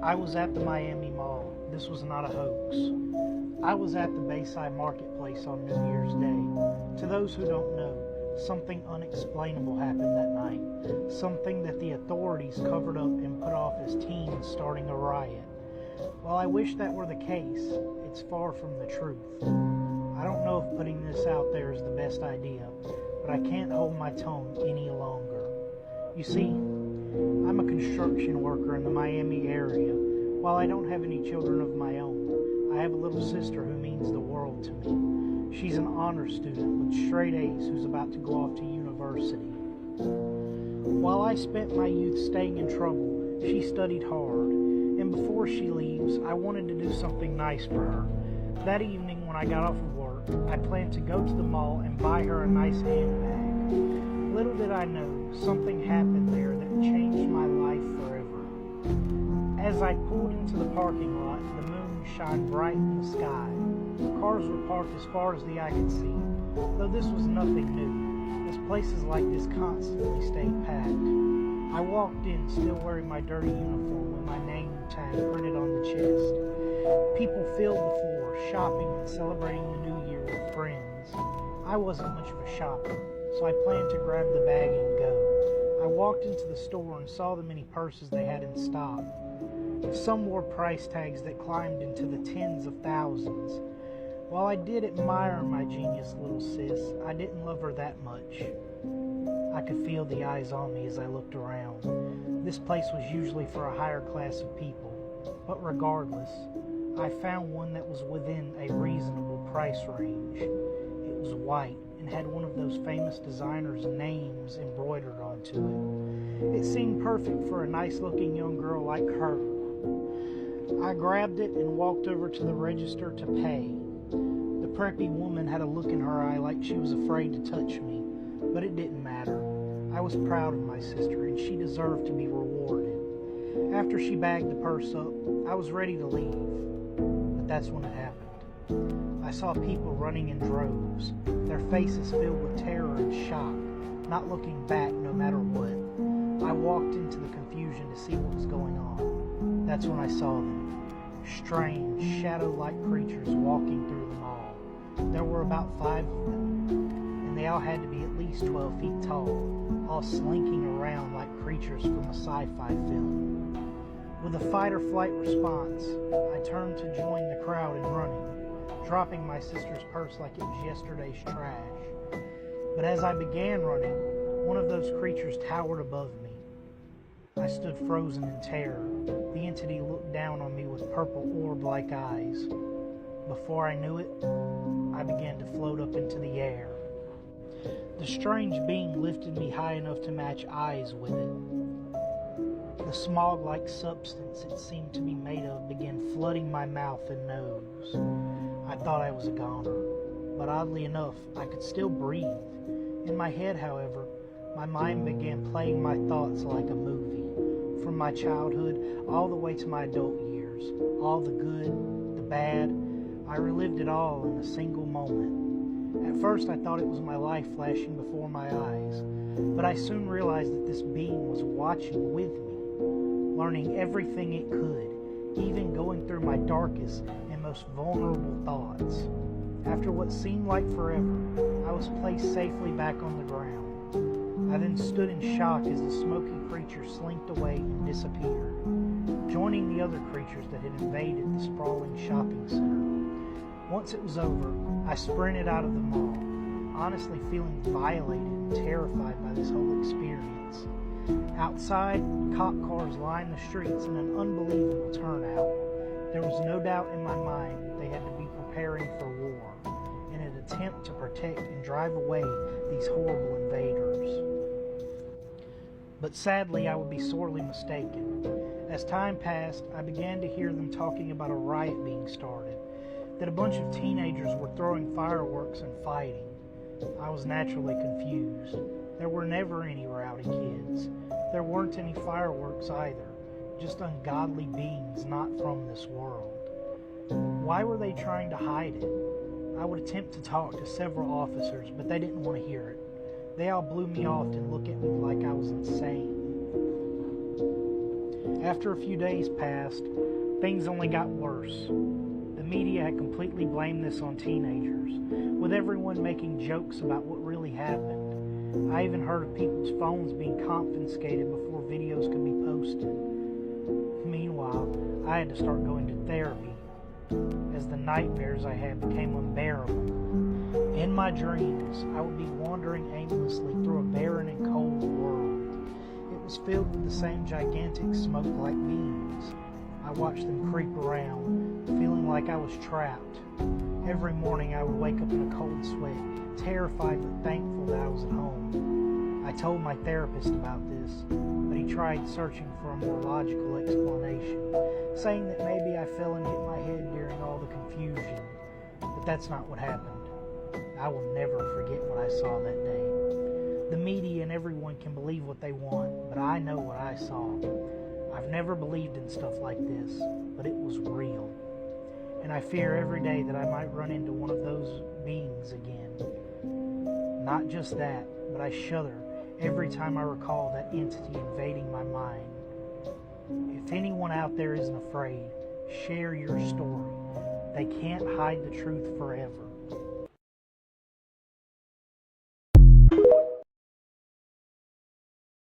I was at the Miami Mall. This was not a hoax. I was at the Bayside Marketplace on New Year's Day. To those who don't know, something unexplainable happened that night. Something that the authorities covered up and put off as teens starting a riot. While I wish that were the case, it's far from the truth. I don't know if putting this out there is the best idea, but I can't hold my tongue any longer. You see, I'm a construction worker in the Miami area. While I don't have any children of my own, I have a little sister who means the world to me. She's an honor student with straight A's who's about to go off to university. While I spent my youth staying in trouble, she studied hard, and before she leaves, I wanted to do something nice for her. That evening when I got off of work, I planned to go to the mall and buy her a nice handbag. Little did I know, something happened there that changed my life forever. As I pulled into the parking lot, the moon shined bright in the sky. Cars were parked as far as the eye could see. Though this was nothing new, as places like this constantly stayed packed. I walked in still wearing my dirty uniform with my name tag printed on the chest. People filled the floor, shopping and celebrating the new year with friends. I wasn't much of a shopper, so I planned to grab the bag and go. I walked into the store and saw the many purses they had in stock. Some wore price tags that climbed into the tens of thousands. While I did admire my genius little sis, I didn't love her that much. I could feel the eyes on me as I looked around. This place was usually for a higher class of people, but regardless, I found one that was within a reasonable price range. It was white and had one of those famous designers' names embroidered onto it. It seemed perfect for a nice-looking young girl like her. I grabbed it and walked over to the register to pay. The preppy woman had a look in her eye like she was afraid to touch me, but it didn't matter. I was proud of my sister, and she deserved to be rewarded. After she bagged the purse up, I was ready to leave, but that's when it happened. I saw people running in droves, their faces filled with terror and shock, not looking back no matter what. I walked into the confusion to see what was going on. That's when I saw them, strange, shadow-like creatures walking through the mall. There were about 5 of them, and they all had to be at least 12 feet tall, all slinking around like creatures from a sci-fi film. With a fight-or-flight response, I turned to join the crowd in running, dropping my sister's purse like it was yesterday's trash. But as I began running, one of those creatures towered above me. I stood frozen in terror. The entity looked down on me with purple orb-like eyes. Before I knew it, I began to float up into the air. The strange being lifted me high enough to match eyes with it. The smog-like substance it seemed to be made of began flooding my mouth and nose. I thought I was a goner, but oddly enough, I could still breathe. In my head, however, my mind began playing my thoughts like a movie. From my childhood all the way to my adult years, all the good, the bad, I relived it all in a single moment. At first I thought it was my life flashing before my eyes, but I soon realized that this being was watching with me, learning everything it could, even going through my darkest and most vulnerable thoughts. After what seemed like forever, I was placed safely back on the ground. I then stood in shock as the smoky creature slinked away and disappeared, joining the other creatures that had invaded the sprawling shopping center. Once it was over, I sprinted out of the mall, honestly feeling violated and terrified by this whole experience. Outside, cop cars lined the streets in an unbelievable turnout. There was no doubt in my mind that they had to be preparing for war, in an attempt to protect and drive away these horrible invaders. But sadly, I would be sorely mistaken. As time passed, I began to hear them talking about a riot being started, that a bunch of teenagers were throwing fireworks and fighting. I was naturally confused. There were never any rowdy kids. There weren't any fireworks either, just ungodly beings not from this world. Why were they trying to hide it? I would attempt to talk to several officers, but they didn't want to hear it. They all blew me off and looked at me like I was insane. After a few days passed, things only got worse. The media had completely blamed this on teenagers, with everyone making jokes about what really happened. I even heard of people's phones being confiscated before videos could be posted. Meanwhile, I had to start going to therapy, as the nightmares I had became unbearable. In my dreams, I would be wandering aimlessly through a barren and cold world. It was filled with the same gigantic smoke-like beings. I watched them creep around, feeling like I was trapped. Every morning I would wake up in a cold sweat, terrified but thankful that I was at home. I told my therapist about this, but he tried searching for a more logical explanation, saying that maybe I fell and hit my head during all the confusion. But that's not what happened. I will never forget what I saw that day. The media and everyone can believe what they want, but I know what I saw. I've never believed in stuff like this, but it was real. And I fear every day that I might run into one of those beings again. Not just that, but I shudder every time I recall that entity invading my mind. If anyone out there isn't afraid, share your story. They can't hide the truth forever.